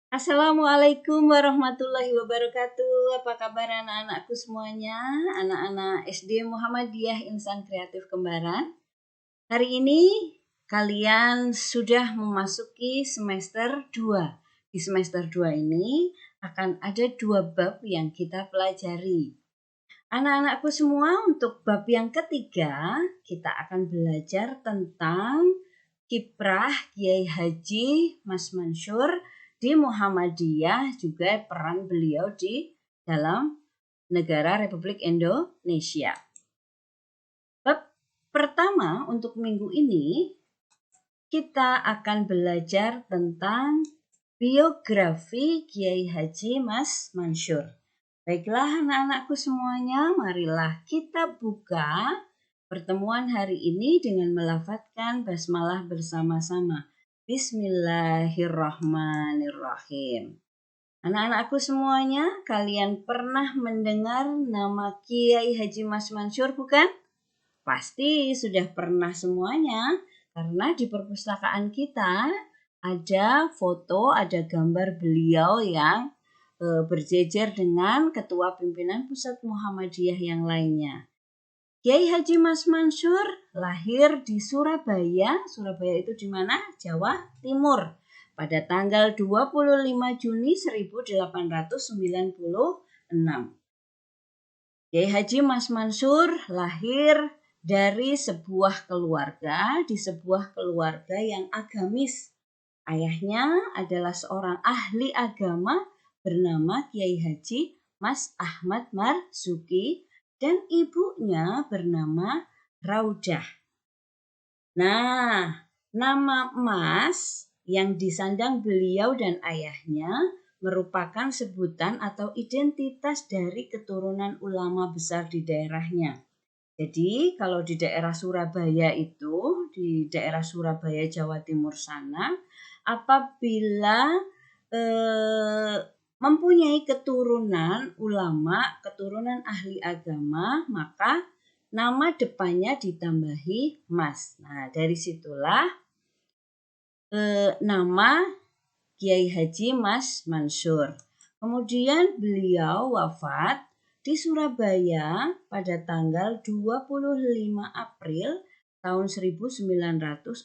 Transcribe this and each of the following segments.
Assalamualaikum warahmatullahi wabarakatuh. Apa kabar anak-anakku semuanya? Anak-anak SD Muhammadiyah Insan Kreatif Kembaran. Hari ini kalian sudah memasuki semester 2. Di semester 2 ini akan ada 2 bab yang kita pelajari. Anak-anakku semua, untuk bab yang ketiga kita akan belajar tentang kiprah Kiai Haji Mas Mansur di Muhammadiyah, juga peran beliau di dalam negara Republik Indonesia. Bab pertama untuk minggu ini kita akan belajar tentang biografi Kiai Haji Mas Mansur. Baiklah anak-anakku semuanya, marilah kita buka pertemuan hari ini dengan melafadzkan basmalah bersama-sama. Bismillahirrahmanirrahim. Anak-anakku semuanya, kalian pernah mendengar nama Kiai Haji Mas Mansur bukan? Pasti sudah pernah semuanya, karena di perpustakaan kita ada foto, ada gambar beliau yang berjejer dengan ketua pimpinan pusat Muhammadiyah yang lainnya. Kiai Haji Mas Mansur lahir di Surabaya. Surabaya itu di mana? Jawa Timur. Pada tanggal 25 Juni 1896. Kiai Haji Mas Mansur lahir dari sebuah keluarga, yang agamis. Ayahnya adalah seorang ahli agama bernama Kiai Haji Mas Ahmad Marzuki dan ibunya bernama Raudah. Nah, nama Mas yang disandang beliau dan ayahnya merupakan sebutan atau identitas dari keturunan ulama besar di daerahnya. Jadi kalau di daerah Surabaya itu, di daerah Surabaya Jawa Timur sana, apabila mempunyai keturunan ulama, keturunan ahli agama, maka nama depannya ditambahi Mas. Nah, dari situlah nama Kiai Haji Mas Mansur. Kemudian beliau wafat di Surabaya pada tanggal 25 April tahun 1946.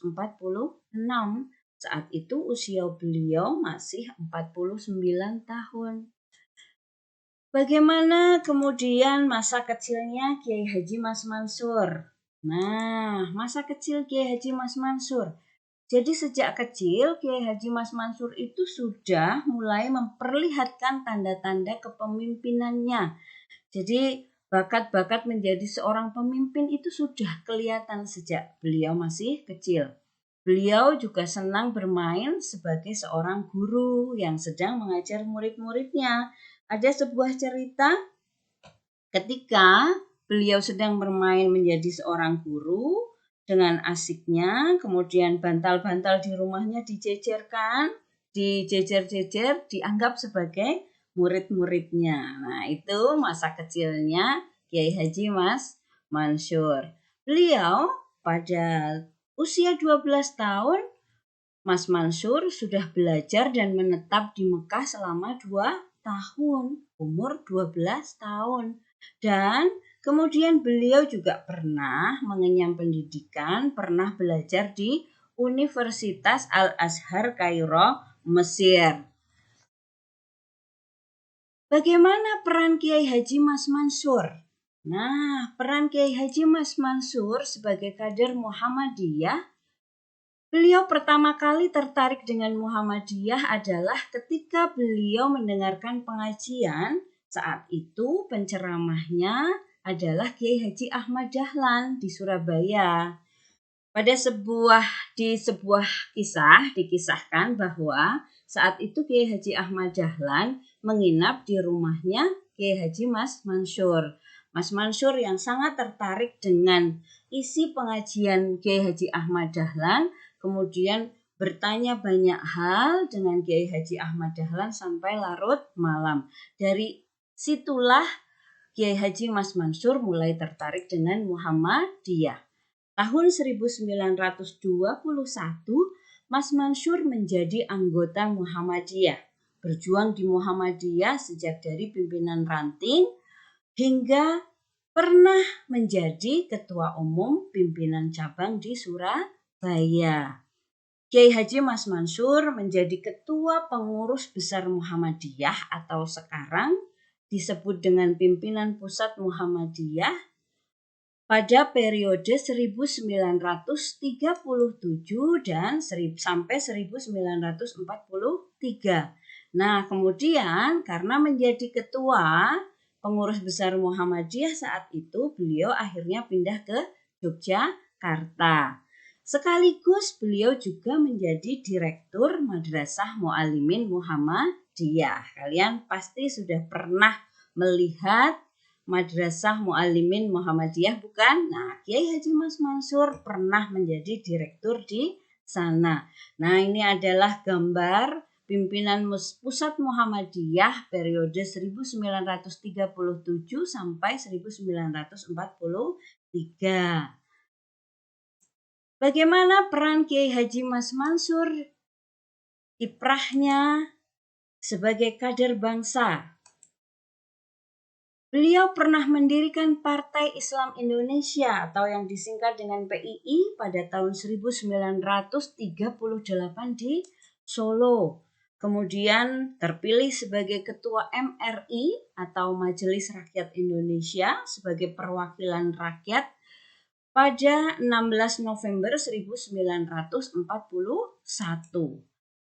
Saat itu usia beliau masih 49 tahun. Bagaimana kemudian masa kecilnya Kiai Haji Mas Mansur? Nah, masa kecil Kiai Haji Mas Mansur. Jadi sejak kecil Kiai Haji Mas Mansur itu sudah mulai memperlihatkan tanda-tanda kepemimpinannya. Jadi bakat-bakat menjadi seorang pemimpin itu sudah kelihatan sejak beliau masih kecil. Beliau juga senang bermain sebagai seorang guru yang sedang mengajar murid-muridnya. Ada sebuah cerita ketika beliau sedang bermain menjadi seorang guru dengan asiknya, kemudian bantal-bantal di rumahnya dijejer-jejer, dianggap sebagai murid-muridnya. Nah, itu masa kecilnya Kiai Haji Mas Mansur. Beliau pada usia 12 tahun, Mas Mansur sudah belajar dan menetap di Mekah selama 2 tahun, umur 12 tahun. Dan kemudian beliau juga pernah mengenyam pendidikan, pernah belajar di Universitas Al-Azhar Kairo, Mesir. Bagaimana peran Kiai Haji Mas Mansur? Nah, peran Kiai Haji Mas Mansur sebagai kader Muhammadiyah, beliau pertama kali tertarik dengan Muhammadiyah adalah ketika beliau mendengarkan pengajian. Saat itu penceramahnya adalah Kiai Haji Ahmad Dahlan di Surabaya. Pada sebuah kisah dikisahkan bahwa saat itu Kiai Haji Ahmad Dahlan menginap di rumahnya Kiai Haji Mas Mansur. Mas Mansur yang sangat tertarik dengan isi pengajian Kiai Haji Ahmad Dahlan, kemudian bertanya banyak hal dengan Kiai Haji Ahmad Dahlan sampai larut malam. Dari situlah Kiai Haji Mas Mansur mulai tertarik dengan Muhammadiyah. Tahun 1921, Mas Mansur menjadi anggota Muhammadiyah. berjuang di Muhammadiyah sejak dari pimpinan ranting hingga pernah menjadi ketua umum pimpinan cabang di Surabaya. Kiai Haji Mas Mansur menjadi ketua pengurus besar Muhammadiyah atau sekarang disebut dengan pimpinan pusat Muhammadiyah pada periode 1937 dan sampai 1943. Nah, kemudian karena menjadi ketua pengurus besar Muhammadiyah saat itu, beliau akhirnya pindah ke Yogyakarta. Sekaligus beliau juga menjadi direktur Madrasah Muallimin Muhammadiyah. Kalian pasti sudah pernah melihat Madrasah Muallimin Muhammadiyah, bukan? Nah, Kiai Haji Mas Mansur pernah menjadi direktur di sana. Nah, ini adalah gambar pimpinan Pusat Muhammadiyah periode 1937 sampai 1943. Bagaimana peran Kiai Haji Mas Mansur, kiprahnya sebagai kader bangsa? Beliau pernah mendirikan Partai Islam Indonesia atau yang disingkat dengan PII pada tahun 1938 di Solo. Kemudian terpilih sebagai Ketua MRI atau Majelis Rakyat Indonesia sebagai perwakilan rakyat pada 16 November 1941.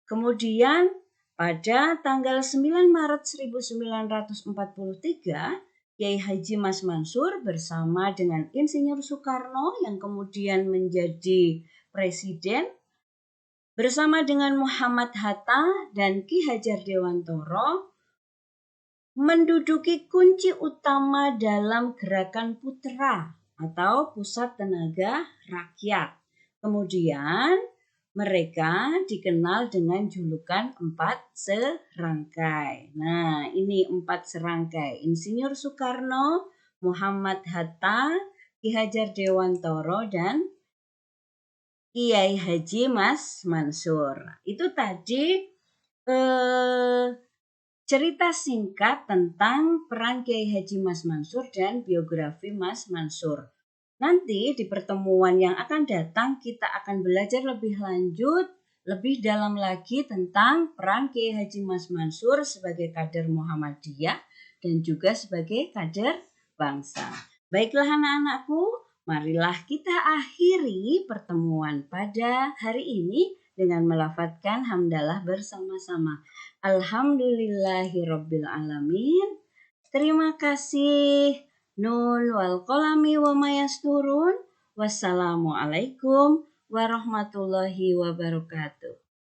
Kemudian pada tanggal 9 Maret 1943, Kiai Haji Mas Mansur bersama dengan Insinyur Soekarno yang kemudian menjadi presiden, bersama dengan Muhammad Hatta dan Ki Hajar Dewantoro menduduki kunci utama dalam gerakan Putra atau Pusat Tenaga Rakyat. Kemudian mereka dikenal dengan julukan 4 serangkai. Nah, ini 4 serangkai. Insinyur Soekarno, Muhammad Hatta, Ki Hajar Dewantoro, dan Kiai Haji Mas Mansur. Itu tadi cerita singkat tentang peran Kiai Haji Mas Mansur dan biografi Mas Mansur. Nanti di pertemuan yang akan datang kita akan belajar lebih lanjut, lebih dalam lagi tentang peran Kiai Haji Mas Mansur sebagai kader Muhammadiyah dan juga sebagai kader bangsa. Baiklah anak-anakku, marilah kita akhiri pertemuan pada hari ini dengan melafadzkan hamdalah bersama-sama. Alhamdulillahirabbil alamin. Terima kasih. Nun wal qalami wa ma yasturun. Wassalamualaikum warahmatullahi wabarakatuh.